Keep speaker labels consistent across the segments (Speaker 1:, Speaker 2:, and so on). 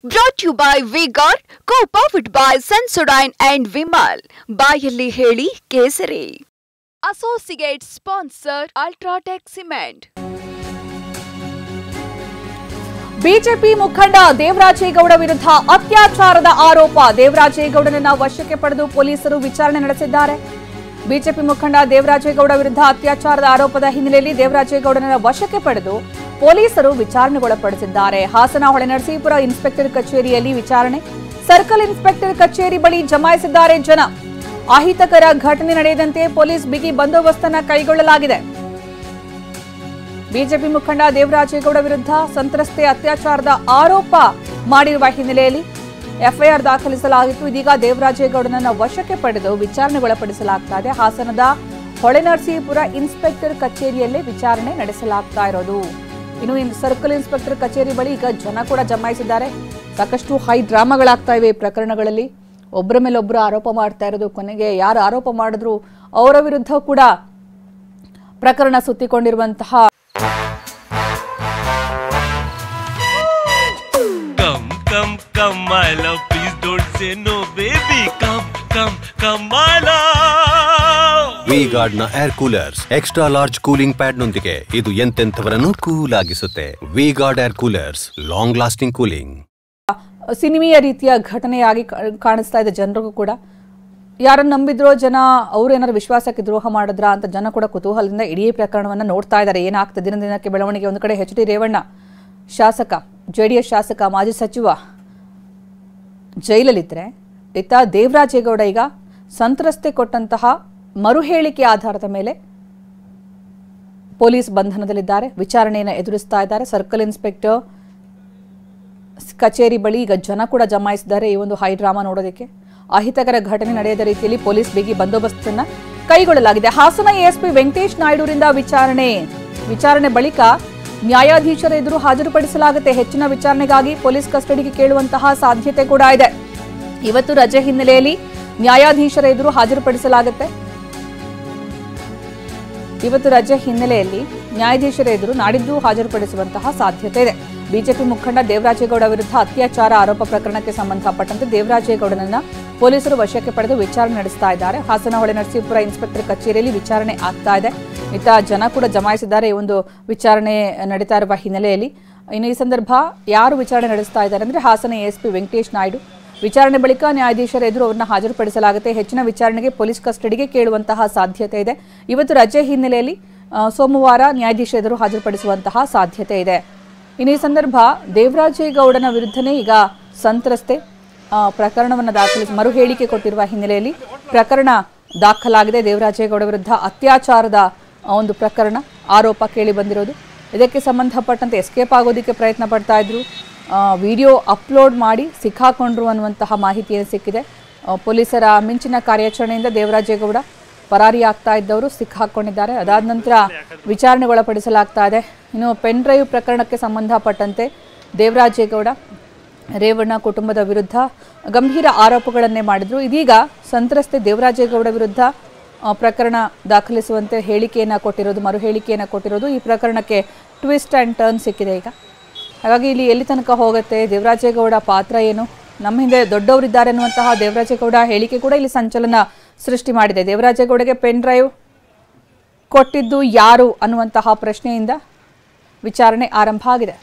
Speaker 1: Brought to you by V-Guard, co-powered by Sensodyne and Vimal. ಬಾಯಲ್ಲಿ ಹೇಳಿ ಕೇಸರಿ. Associate sponsor Ultratech Cement.
Speaker 2: BJP ಮುಖಂಡ ದೇವರಾಜೇಗೌಡ ವಿರುದ್ಧ ಅತ್ಯಾಚಾರದ ಆರೋಪ. ದೇವರಾಜೇಗೌಡನನ್ನ ವಶಕ್ಕೆ ಪಡೆದು ಪೊಲೀಸರು ವಿಚಾರಣೆ ನಡೆಸಿದ್ದಾರೆ. ಬಿಜೆಪಿ ಮುಖಂಡ ದೇವರಾಜೇಗೌಡ ವಿರುದ್ಧ ಅತ್ಯಾಚಾರದ ಆರೋಪದ ಹಿನ್ನೆಲೆಯಲ್ಲಿ ದೇವರಾಜೇಗೌಡನನ್ನ ವಶಕ್ಕೆ ಪಡೆದು ಪೊಲೀಸರು ವಿಚಾರಣೆಗೊಳಪಡಿಸಿದ್ದಾರೆ. ಹಾಸನ ಹೊಳೆನರಸೀಪುರ ಇನ್ಸ್ಪೆಕ್ಟರ್ ಕಚೇರಿಯಲ್ಲಿ ವಿಚಾರಣೆ. ಸರ್ಕಲ್ ಇನ್ಸ್ಪೆಕ್ಟರ್ ಕಚೇರಿ ಬಳಿ ಜಮಾಯಿಸಿದ್ದಾರೆ ಜನ. ಅಹಿತಕರ ಘಟನೆ ನಡೆಯದಂತೆ ಪೊಲೀಸ್ ಬಿಗಿ ಬಂದೋಬಸ್ತನ್ನ ಕೈಗೊಳ್ಳಲಾಗಿದೆ. ಬಿಜೆಪಿ ಮುಖಂಡ ದೇವರಾಜೇಗೌಡ ವಿರುದ್ಧ ಸಂತ್ರಸ್ತೆ ಅತ್ಯಾಚಾರದ ಆರೋಪ ಮಾಡಿರುವ ಹಿನ್ನೆಲೆಯಲ್ಲಿ ಎಫ್ಐಆರ್ ದಾಖಲಿಸಲಾಗಿತ್ತು. ಇದೀಗ ದೇವರಾಜೇಗೌಡನನ್ನ ವಶಕ್ಕೆ ಪಡೆದು ವಿಚಾರಣೆಗೊಳಪಡಿಸಲಾಗ್ತಾ ಇದೆ. ಹಾಸನದ ಹೊಳೆನರಸೀಪುರ ಇನ್ಸ್ಪೆಕ್ಟರ್ ಕಚೇರಿಯಲ್ಲೇ ವಿಚಾರಣೆ ನಡೆಸಲಾಗ್ತಾ ಇರೋದು. ಇನ್ನು ಸರ್ಕಲ್ ಇನ್ಸ್ಪೆಕ್ಟರ್ ಕಚೇರಿ ಬಳಿ ಈಗ ಜನ ಕೂಡ ಜಮಾಯಿಸಿದ್ದಾರೆ. ಸಾಕಷ್ಟು ಹೈ ಡ್ರಾಮಾಗಳಾಗ್ತಾ ಇವೆ ಈ ಪ್ರಕರಣಗಳಲ್ಲಿ. ಒಬ್ಬರ ಮೇಲೆ ಒಬ್ಬರು ಆರೋಪ ಮಾಡ್ತಾ ಇರೋದು, ಕೊನೆಗೆ ಯಾರು ಆರೋಪ ಮಾಡಿದ್ರು ಅವರ ವಿರುದ್ಧ ಕೂಡ ಪ್ರಕರಣ ಸುತ್ತಿಕೊಂಡಿರುವಂತಹ
Speaker 3: Come my love, please don't say no baby. Come my love.
Speaker 4: V-Guard ನ air coolers extra large cooling pad ನೊಂದಿಗೆ ಇದು ಎಂತೆಂಥವರನ್ನು ಕೂಲ್ ಆಗಿಸುತ್ತೆ. V-Guard air coolers, long lasting cooling.
Speaker 2: ಸಿನಿಮೀಯ ರೀತಿಯ ಘಟನೆಯಾಗಿ ಕಾಣಿಸ್ತಾ ಇದೆ ಜನರಿಗೂ ಕೂಡ. ಯಾರನ್ನು ನಂಬಿದ್ರೋ ಜನ, ಅವ್ರು ಏನಾದ್ರು ವಿಶ್ವಾಸಕ್ಕೆ ದ್ರೋಹ ಮಾಡಿದ್ರಾ ಅಂತ ಜನ ಕೂಡ ಕುತೂಹಲದಿಂದ ಇಡೀ ಪ್ರಕರಣವನ್ನು ನೋಡ್ತಾ ಇದ್ದಾರೆ. ಏನಾಗ್ತದೆ ದಿನ ದಿನಕ್ಕೆ ಬೆಳವಣಿಗೆ. ಒಂದು ಕಡೆ ಎಚ್ ಡಿ ರೇವಣ್ಣ ಶಾಸಕ, ಜೆಡಿಎಸ್ ಶಾಸಕ, ಮಾಜಿ ಸಚಿವ ಜೈಲಲ್ಲಿದ್ದರೆ, ಇತ್ತ ದೇವರಾಜೇಗೌಡ ಈಗ ಸಂತ್ರಸ್ತೆ ಕೊಟ್ಟಂತಹ ಮರು ಹೇಳಿಕೆ ಆಧಾರದ ಮೇಲೆ ಪೊಲೀಸ್ ಬಂಧನದಲ್ಲಿದ್ದಾರೆ. ವಿಚಾರಣೆಯನ್ನು ಎದುರಿಸ್ತಾ ಇದ್ದಾರೆ. ಸರ್ಕಲ್ ಇನ್ಸ್ಪೆಕ್ಟರ್ ಕಚೇರಿ ಬಳಿ ಈಗ ಜನ ಕೂಡ ಜಮಾಯಿಸಿದ್ದಾರೆ ಈ ಒಂದು ಹೈ ಡ್ರಾಮಾ ನೋಡೋದಕ್ಕೆ. ಅಹಿತಕರ ಘಟನೆ ನಡೆಯದ ರೀತಿಯಲ್ಲಿ ಪೊಲೀಸ್ ಬಿಗಿ ಬಂದೋಬಸ್ತನ್ನ ಕೈಗೊಳ್ಳಲಾಗಿದೆ. ಹಾಸನ ಎಎಸ್ಪಿ ವೆಂಕಟೇಶ್ ನಾಯ್ಡುರಿಂದ ವಿಚಾರಣೆ ಬಳಿಕ ನ್ಯಾಯಾಧೀಶರ ಎದುರು ಹಾಜರುಪಡಿಸಲಾಗುತ್ತೆ. ಹೆಚ್ಚಿನ ವಿಚಾರಣೆಗಾಗಿ ಪೊಲೀಸ್ ಕಸ್ಟಡಿಗೆ ಕೇಳುವಂತಹ ಸಾಧ್ಯತೆ ಕೂಡ ಇದೆ. ಇವತ್ತು ರಜೆ ಹಿನ್ನೆಲೆಯಲ್ಲಿ ನ್ಯಾಯಾಧೀಶರ ಎದುರು ಹಾಜರುಪಡಿಸಲಾಗುತ್ತೆ. ನಾಡಿದ್ದು ಹಾಜರುಪಡಿಸುವಂತಹ ಸಾಧ್ಯತೆ ಇದೆ. ಬಿಜೆಪಿ ಮುಖಂಡ ದೇವರಾಜೇಗೌಡ ವಿರುದ್ಧ ಅತ್ಯಾಚಾರ ಆರೋಪ ಪ್ರಕರಣಕ್ಕೆ ಸಂಬಂಧಪಟ್ಟಂತೆ ದೇವರಾಜೇಗೌಡನನ್ನ ಪೊಲೀಸರು ವಶಕ್ಕೆ ಪಡೆದು ವಿಚಾರಣೆ ನಡೆಸ್ತಾ ಇದ್ದಾರೆ. ಹಾಸನ ಹೊಳೆನರಸೀಪುರ ಇನ್ಸ್ಪೆಕ್ಟರ್ ಕಚೇರಿಯಲ್ಲಿ ವಿಚಾರಣೆ ಆಗ್ತಾ ಇದೆ. ಇತ್ತ ಜನ ಕೂಡ ಜಮಾಯಿಸಿದ್ದಾರೆ ಈ ಒಂದು ವಿಚಾರಣೆ ನಡೀತಾ ಇರುವ ಹಿನ್ನೆಲೆಯಲ್ಲಿ. ಇನ್ನು ಈ ಸಂದರ್ಭ ಯಾರು ವಿಚಾರಣೆ ನಡೆಸ್ತಾ ಇದ್ದಾರೆ ಅಂದ್ರೆ ಹಾಸನ ಎಎಸ್ಪಿ ವೆಂಕಟೇಶ್ ನಾಯ್ಡು. ವಿಚಾರಣೆ ಬಳಿಕ ನ್ಯಾಯಾಧೀಶರ ಎದುರು ಅವರನ್ನ ಹಾಜರುಪಡಿಸಲಾಗುತ್ತೆ. ಹೆಚ್ಚಿನ ವಿಚಾರಣೆಗೆ ಪೊಲೀಸ್ ಕಸ್ಟಡಿಗೆ ಕೇಳುವಂತಹ ಸಾಧ್ಯತೆ ಇದೆ. ಇವತ್ತು ರಜೆ ಹಿನ್ನೆಲೆಯಲ್ಲಿ ಸೋಮವಾರ ನ್ಯಾಯಾಧೀಶರ ಎದುರು ಹಾಜರುಪಡಿಸುವಂತಹ ಸಾಧ್ಯತೆ ಇದೆ. ಇನ್ನು ಈ ಸಂದರ್ಭ ದೇವರಾಜೇಗೌಡನ ವಿರುದ್ಧನೇ ಈಗ ಸಂತ್ರಸ್ತೆ ಪ್ರಕರಣವನ್ನು ದಾಖಲಿಸಿ ಮರು ಹೇಳಿಕೆ ಕೊಟ್ಟಿರುವ ಹಿನ್ನೆಲೆಯಲ್ಲಿ ಪ್ರಕರಣ ದಾಖಲಾಗಿದೆ. ದೇವರಾಜೇಗೌಡ ವಿರುದ್ಧ ಅತ್ಯಾಚಾರದ ಒಂದು ಪ್ರಕರಣ ಆರೋಪ ಕೇಳಿ ಬಂದಿರೋದು. ಇದಕ್ಕೆ ಸಂಬಂಧಪಟ್ಟಂತೆ ಎಸ್ಕೇಪ್ ಆಗೋದಕ್ಕೆ ಪ್ರಯತ್ನ ಪಡ್ತಾ ಇದ್ರು, ವಿಡಿಯೋ ಅಪ್ಲೋಡ್ ಮಾಡಿ ಸಿಕ್ಕಾಕೊಂಡ್ರು ಅನ್ನುವಂತಹ ಮಾಹಿತಿಯನ್ನು ಸಿಕ್ಕಿದೆ. ಪೊಲೀಸರ ಮಿಂಚಿನ ಕಾರ್ಯಾಚರಣೆಯಿಂದ ದೇವರಾಜೇಗೌಡ ಪರಾರಿ ಆಗ್ತಾ ಇದ್ದವರು ಸಿಕ್ಕಾಕೊಂಡಿದ್ದಾರೆ. ಅದಾದ ನಂತರ ವಿಚಾರಣೆಗೊಳಪಡಿಸಲಾಗ್ತಾ ಇದೆ. ಇನ್ನು ಪೆನ್ ಡ್ರೈವ್ ಪ್ರಕರಣಕ್ಕೆ ಸಂಬಂಧಪಟ್ಟಂತೆ ದೇವರಾಜೇಗೌಡ ರೇವಣ್ಣ ಕುಟುಂಬದ ವಿರುದ್ಧ ಗಂಭೀರ ಆರೋಪಗಳನ್ನೇ ಮಾಡಿದ್ರು. ಇದೀಗ ಸಂತ್ರಸ್ತೆ ದೇವರಾಜೇಗೌಡ ವಿರುದ್ಧ ಪ್ರಕರಣ ದಾಖಲಿಸುವಂತೆ ಹೇಳಿಕೆಯನ್ನು ಕೊಟ್ಟಿರೋದು, ಮರು ಹೇಳಿಕೆಯನ್ನು ಕೊಟ್ಟಿರೋದು. ಈ ಪ್ರಕರಣಕ್ಕೆ ಟ್ವಿಸ್ಟ್ ಆ್ಯಂಡ್ ಟರ್ನ್ ಸಿಕ್ಕಿದೆ ಈಗ. ಹಾಗಾಗಿ ಇಲ್ಲಿ ಎಲ್ಲಿ ತನಕ ಹೋಗುತ್ತೆ, ದೇವರಾಜೇಗೌಡ ಪಾತ್ರ ಏನು, ನಮ್ಮ ಹಿಂದೆ ದೊಡ್ಡವರಿದ್ದಾರೆ ಅನ್ನುವಂತಹ ದೇವರಾಜೇಗೌಡ ಹೇಳಿಕೆ ಕೂಡ ಇಲ್ಲಿ ಸಂಚಲನ ಸೃಷ್ಟಿ ಮಾಡಿದೆ. ದೇವರಾಜೇಗೌಡಗೆ ಪೆನ್ ಡ್ರೈವ್ ಕೊಟ್ಟಿದ್ದು ಯಾರು ಅನ್ನುವಂತಹ ಪ್ರಶ್ನೆಯಿಂದ ವಿಚಾರಣೆ ಆರಂಭ ಆಗಿದೆ.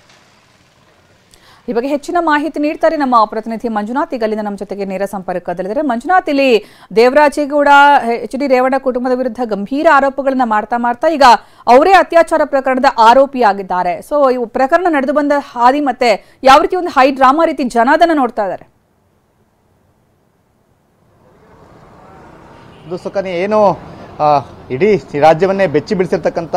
Speaker 2: ಈ ಬಗ್ಗೆ ಹೆಚ್ಚಿನ ಮಾಹಿತಿ ನೀಡ್ತಾರೆ ನಮ್ಮ ಪ್ರತಿನಿಧಿ ಮಂಜುನಾಥ್. ಈಗ ಅಲ್ಲಿಂದ ನಮ್ಮ ಜೊತೆಗೆ ನೇರ ಸಂಪರ್ಕದಲ್ಲಿದ್ದಾರೆ. ಮಂಜುನಾಥ್, ಇಲ್ಲಿ ದೇವರಾಜೇಗೌಡ ಎಚ್ ಡಿ ರೇವಣ್ಣ ಕುಟುಂಬದ ವಿರುದ್ಧ ಗಂಭೀರ ಆರೋಪಗಳನ್ನ ಮಾಡ್ತಾ ಈಗ ಅವರೇ ಅತ್ಯಾಚಾರ ಪ್ರಕರಣದ ಆರೋಪಿಯಾಗಿದ್ದಾರೆ. ಸೊ ಈ ಪ್ರಕರಣ ನಡೆದು ಬಂದ ಹಾದಿ ಮತ್ತೆ ಯಾವ ರೀತಿ ಒಂದು ಹೈ ಡ್ರಾಮಾ ರೀತಿ ಜನ ಅದನ್ನ ನೋಡ್ತಾ ಇದ್ದಾರೆ?
Speaker 5: ಏನು ಇಡೀ ರಾಜ್ಯವನ್ನೇ ಬೆಚ್ಚಿ ಬೀಳಿಸಿರ್ತಕ್ಕಂಥ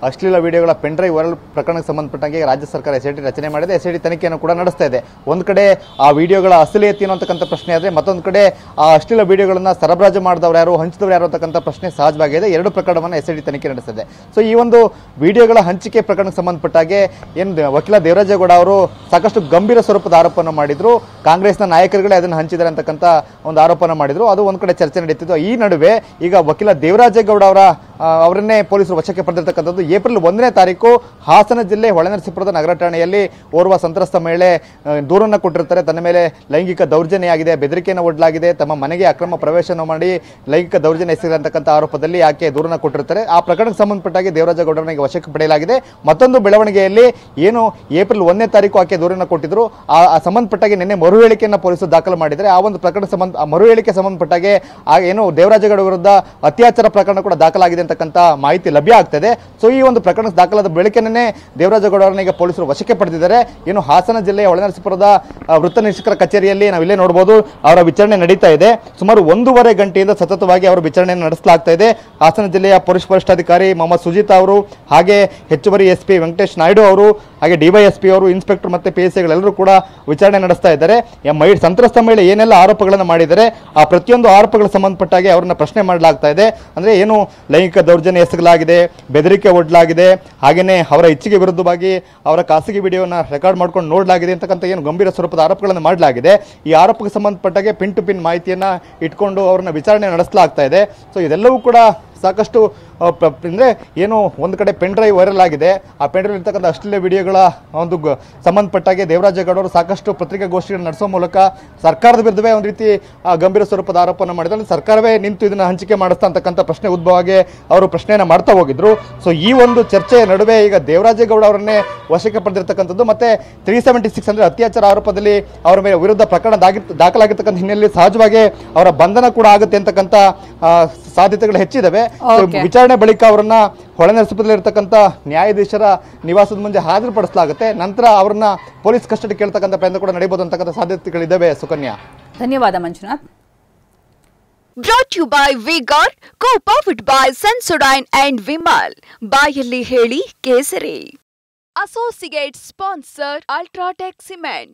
Speaker 5: ಅಶ್ಲೀಲ ವಿಡಿಯೋಗಳ ಪೆನ್ ಡ್ರೈವ್ ವೈರಲ್ ಪ್ರಕರಣಕ್ಕೆ ಸಂಬಂಧಪಟ್ಟಂಗೆ ರಾಜ್ಯ ಸರ್ಕಾರ ಎಸ್ಐಟಿ ರಚನೆ ಮಾಡಿದೆ. ಎಸ್ಐಟಿ ತನಿಖೆಯನ್ನು ಕೂಡ ನಡೆಸ್ತಾ ಇದೆ. ಒಂದು ಕಡೆ ಆ ವಿಡಿಯೋಗಳ ಅಸಲಿಯತೆ ಏನು ಅಂತಕ್ಕಂಥ ಪ್ರಶ್ನೆ ಆದರೆ, ಮತ್ತೊಂದು ಕಡೆ ಆ ಅಶ್ಲೀಲ ವಿಡಿಯೋಗಳನ್ನು ಸರಬರಾಜು ಮಾಡಿದವರು ಯಾರು, ಹಂಚಿದವರು ಯಾರು ಅಂತಕ್ಕಂಥ ಪ್ರಶ್ನೆ ಸಹಜವಾಗಿದೆ. ಎರಡು ಪ್ರಕರಣವನ್ನು ಎಸ್ಐಟಿ ತನಿಖೆ ನಡೆಸಿದೆ. ಸೊ ಈ ಒಂದು ವಿಡಿಯೋಗಳ ಹಂಚಿಕೆ ಪ್ರಕರಣಕ್ಕೆ ಸಂಬಂಧಪಟ್ಟಾಗೆ ಏನು ವಕೀಲ ದೇವರಾಜೇಗೌಡ ಅವರು ಸಾಕಷ್ಟು ಗಂಭೀರ ಸ್ವರೂಪದ ಆರೋಪವನ್ನು ಮಾಡಿದ್ರು. ಕಾಂಗ್ರೆಸ್ನ ನಾಯಕರುಗಳೇ ಅದನ್ನು ಹಂಚಿದ್ದಾರೆ ಅಂತಕ್ಕಂಥ ಒಂದು ಆರೋಪನ ಮಾಡಿದ್ರು. ಅದು ಒಂದು ಕಡೆ ಚರ್ಚೆ ನಡೀತಿದ್ದು. ಈ ನಡುವೆ ಈಗ ವಕೀಲ ದೇವರಾಜೇಗೌಡ ಅವರನ್ನೇ ಪೊಲೀಸರು ವಶಕ್ಕೆ ಪಡೆದಿರ್ತಕ್ಕಂಥದ್ದು. ಏಪ್ರಿಲ್ 1ನೇ ತಾರೀಕು ಹಾಸನ ಜಿಲ್ಲೆ ಹೊಳೆನರಸೀಪುರದ ನಗರ ಠಾಣೆಯಲ್ಲಿ ಓರ್ವ ಸಂತ್ರಸ್ತ ಮಹಿಳೆ ದೂರನ್ನು ಕೊಟ್ಟಿರ್ತಾರೆ. ತನ್ನ ಮೇಲೆ ಲೈಂಗಿಕ ದೌರ್ಜನ್ಯ ಆಗಿದೆ, ಬೆದರಿಕೆಯನ್ನು ಒಡ್ಡಲಾಗಿದೆ, ತಮ್ಮ ಮನೆಗೆ ಅಕ್ರಮ ಪ್ರವೇಶನ ಮಾಡಿ ಲೈಂಗಿಕ ದೌರ್ಜನ್ಯ ಎಸಗಿದಂತಕ್ಕಂಥ ಆರೋಪದಲ್ಲಿ ಆಕೆ ದೂರನ್ನು ಕೊಟ್ಟಿರ್ತಾರೆ. ಆ ಪ್ರಕರಣಕ್ಕೆ ಸಂಬಂಧಪಟ್ಟಾಗಿ ದೇವರಾಜೇಗೌಡರನ್ನ ವಶಕ್ಕೆ ಪಡೆಯಲಾಗಿದೆ. ಮತ್ತೊಂದು ಬೆಳವಣಿಗೆಯಲ್ಲಿ ಏನು ಏಪ್ರಿಲ್ 1ನೇ ತಾರೀಕು ಆಕೆ ದೂರನ್ನು ಕೊಟ್ಟಿದ್ರು, ಆ ಸಂಬಂಧಪಟ್ಟಾಗಿ ನಿನ್ನೆ ಮರು ಹೇಳಿಕೆಯನ್ನು ಪೊಲೀಸರು ದಾಖಲು ಮಾಡಿದರೆ ಆ ಒಂದು ಪ್ರಕರಣ ಮರು ಹೇಳಿಕೆ ಸಂಬಂಧಪಟ್ಟಾಗೆ ಏನು ದೇವರಾಜೇಗೌಡ ವಿರುದ್ಧ ಅತ್ಯಾಚಾರ ಪ್ರಕರಣ ಕೂಡ ದಾಖಲಾಗಿದೆ ಅಂತಕ್ಕಂಥ ಮಾಹಿತಿ ಲಭ್ಯ ಆಗ್ತದೆ. ಸೊ ಈ ಒಂದು ಪ್ರಕರಣ ದಾಖಲಾದ ಬಳಿಕನೇ ದೇವರಾಜೇಗೌಡ ಅವರನ್ನ ಈಗ ಪೊಲೀಸರು ವಶಕ್ಕೆ ಪಡೆದಿದ್ದಾರೆ. ಏನು ಹಾಸನ ಜಿಲ್ಲೆಯ ಹೊಳೆನರಸೀಪುರದ ವೃತ್ತ ನಿರೀಕ್ಷಕರ ಕಚೇರಿಯಲ್ಲಿ ನಾವಿಲ್ಲೇ ನೋಡಬಹುದು ಅವರ ವಿಚಾರಣೆ ನಡೀತಾ ಇದೆ. ಸುಮಾರು 1.5 ಗಂಟೆಯಿಂದ ಸತತವಾಗಿ ಅವರ ವಿಚಾರಣೆಯನ್ನು ನಡೆಸಲಾಗ್ತಾ ಇದೆ. ಹಾಸನ ಜಿಲ್ಲೆಯ ಪೊಲೀಸ್ ವರಿಷ್ಠಾಧಿಕಾರಿ ಮೊಹಮ್ಮದ್ ಸುಜಿತ್ ಅವರು, ಹಾಗೆ ಹೆಚ್ಚುವರಿ ಎಸ್ಪಿ ವೆಂಕಟೇಶ್ ನಾಯ್ಡು ಅವರು, ಹಾಗೆ ಡಿವೈಎಸ್ಪಿ ಅವರು, ಇನ್ಸ್ಪೆಕ್ಟರ್ ಮತ್ತೆ ಪಿಎಸ್ಐಗಳೆಲ್ಲರೂ ಕೂಡ ವಿಚಾರಣೆ ನಡೆಸ್ತಾ ಇದ್ದಾರೆ. ಸಂತ್ರಸ್ತ ಮಹಿಳೆ ಏನೆಲ್ಲ ಆರೋಪಗಳನ್ನು ಮಾಡಿದರೆ ಆ ಪ್ರತಿಯೊಂದು ಆರೋಪಗಳ ಸಂಬಂಧಪಟ್ಟಾಗೆ ಅವರನ್ನ ಪ್ರಶ್ನೆ ಮಾಡಲಾಗ್ತಾ ಇದೆ. ಅಂದ್ರೆ ಏನು ಲೈಂಗಿಕ ದೌರ್ಜನ್ಯ ಎಸಗಲಾಗಿದೆ, ಬೆದರಿಕೆ ಒಡ್ಡಲಾಗಿದೆ, ಹಾಗೇನೆ ಅವರ ಇಚ್ಛೆಗೆ ವಿರುದ್ಧವಾಗಿ ಅವರ ಖಾಸಗಿ ವಿಡಿಯೋನ ರೆಕಾರ್ಡ್ ಮಾಡ್ಕೊಂಡು ನೋಡಲಾಗಿದೆ ಅಂತಕ್ಕಂಥ ಏನು ಗಂಭೀರ ಸ್ವರೂಪದ ಆರೋಪಗಳನ್ನು ಮಾಡಲಾಗಿದೆ. ಈ ಆರೋಪಕ್ಕೆ ಸಂಬಂಧಪಟ್ಟಾಗೆ ಪಿನ್ ಟು ಪಿನ್ ಮಾಹಿತಿಯನ್ನ ಇಟ್ಕೊಂಡು ಅವರನ್ನ ವಿಚಾರಣೆ ನಡೆಸಲಾಗ್ತಾ ಇದೆ. ಸೊ ಇದೆಲ್ಲವೂ ಕೂಡ ಸಾಕಷ್ಟು ಅಂದರೆ ಏನು ಒಂದು ಕಡೆ ಪೆನ್ ಡ್ರೈವ್ ವೈರಲ್ ಆಗಿದೆ. ಆ ಪೆನ್ ಡ್ರೈವ್ ಇರ್ತಕ್ಕಂಥ ಅಶ್ಲೀಲ ವಿಡಿಯೋಗಳ ಒಂದು ಸಂಬಂಧಪಟ್ಟಾಗೆ ದೇವರಾಜೇಗೌಡ ಅವರು ಸಾಕಷ್ಟು ಪತ್ರಿಕಾಗೋಷ್ಠಿಗಳನ್ನು ನಡೆಸೋ ಮೂಲಕ ಸರ್ಕಾರದ ವಿರುದ್ಧವೇ ಒಂದು ರೀತಿ ಗಂಭೀರ ಸ್ವರೂಪದ ಆರೋಪವನ್ನು ಮಾಡಿದ್ರೆ ಸರ್ಕಾರವೇ ನಿಂತು ಇದನ್ನು ಹಂಚಿಕೆ ಮಾಡಿಸ್ತಾ ಅಂತಕ್ಕಂಥ ಪ್ರಶ್ನೆ ಉದ್ಭವವಾಗಿ ಅವರು ಪ್ರಶ್ನೆಯನ್ನು ಮಾಡ್ತಾ ಹೋಗಿದ್ರು. ಸೊ ಈ ಒಂದು ಚರ್ಚೆಯ ನಡುವೆ ಈಗ ದೇವರಾಜೇಗೌಡ ಅವರನ್ನೇ ವಶಕ್ಕೆ ಪಡೆದಿರ್ತಕ್ಕಂಥದ್ದು ಮತ್ತೆ 376 ಅಂದರೆ ಅತ್ಯಾಚಾರ ಆರೋಪದಲ್ಲಿ ಅವರ ಮೇಲೆ ವಿರುದ್ಧ ಪ್ರಕರಣ ದಾಖಲಾಗಿರ್ತಕ್ಕಂಥ ಹಿನ್ನೆಲೆಯಲ್ಲಿ ಸಹಜವಾಗಿ ಅವರ ಬಂಧನ ಕೂಡ ಆಗುತ್ತೆ ಅಂತಕ್ಕಂಥ ಸಾಧ್ಯತೆಗಳು ಹೆಚ್ಚಿದ್ದಾವೆ. ವಿಚಾರಣೆ ಬಳಿಕ ಅವರನ್ನ ಹೊಳೆನರಸೀಪುರದಲ್ಲಿರ್ತಕ್ಕಂಥ ನ್ಯಾಯಾಧೀಶರ ನಿವಾಸದ ಮುಂದೆ ಹಾಜರುಪಡಿಸಲಾಗುತ್ತೆ. ನಂತರ ಅವರನ್ನ ಪೊಲೀಸ್ ಕಸ್ಟಡಿ ಕೇಳ್ತಕ್ಕಂಥ ಪ್ರಯತ್ನ ಕೂಡ ನಡೆಯಬಹುದು ಅಂತಕ್ಕಂಥ ಸಾಧ್ಯತೆಗಳಿದ್ದಾವೆ. ಸುಕನ್ಯಾ,
Speaker 2: ಧನ್ಯವಾದ Manjunath.
Speaker 1: Brought to you by V-Guard, co-powered by Sensodyne and Vimal. ಬಾಯಲ್ಲಿ ಹೇಳಿ ಕೇಸರಿ. Associate sponsor Ultratech Cement.